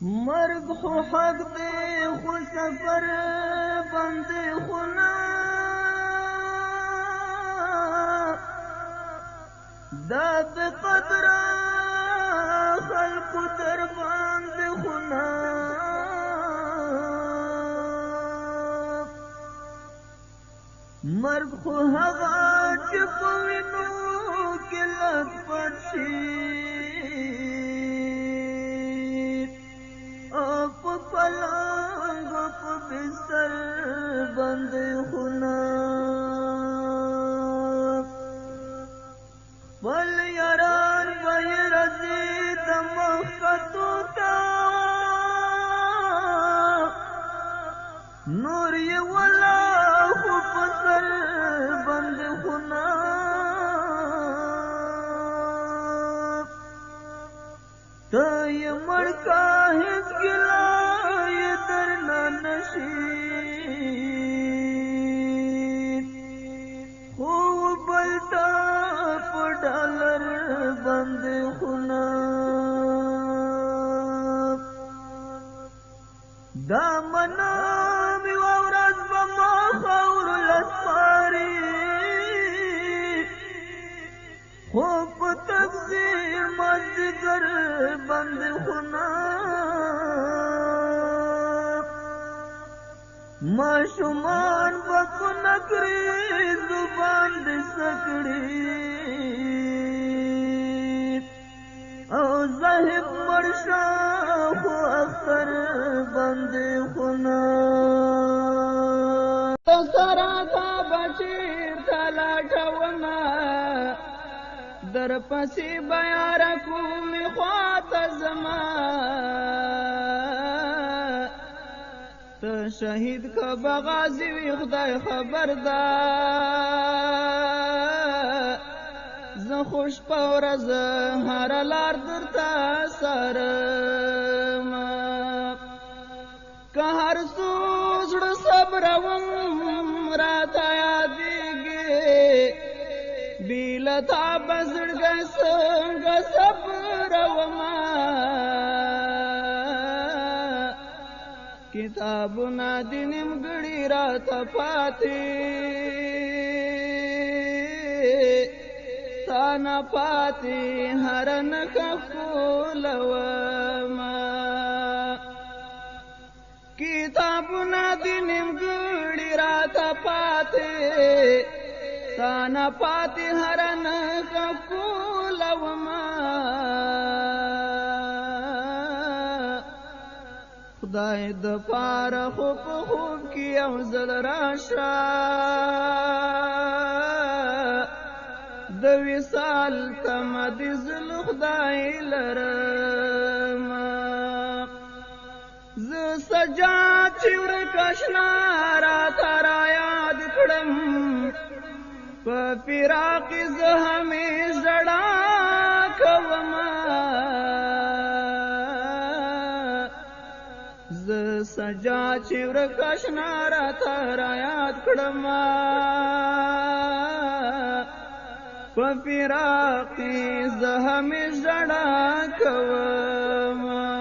مرگ خو حق دی خو سفر بندی خو نه دا بے قدره خلقو در باندې خو نه مرگ خو هغه چې په وینو کې لږ پټ شي په پلنګ په بستر باندې خو نه بل یاران به یې راځي د مخکتو ته نور یې ولا خو په سر باندې خو نه ته یې مړ کا هېڅ ګیله یې درنه نشي خو بل ته په ډالر باندې خو نه دا منام یوه ورځ به ما خاورو لسپاري خو په تقدیر مازدیګر باندې خو نه ماشومان به په نکري زبان دې سکړي او زاهب مړ شه خو اختر باندې خو نه سره تا بچیر ته لاټونه در پسې بیار کومې خواته زما ته شهید که بغازي وي خدای خبر ده زه خوش په ورځ هره لار درته څارم که هر څو زړه صبروم راته یادېږي بې له تا به زړګی څنګه صبرومه کتابونه د نیمګړي راته پاتې تا نه پاتې هره نښه ښکلومه کتابونه د نیمګړي راته پاتې تا نه پاتې هره نښه ښکلومه خدای د پاره خو په خوب کې یو ځل راشه د وصال تمه د زړه خدای لرمه زه سجاد چې ورک اشنا راته رایاد کړم په فراق زه همې ژړا کومه زه سجاد چې ورک اشنا راته رایاد کړم په فراق زه همې ژړا کومه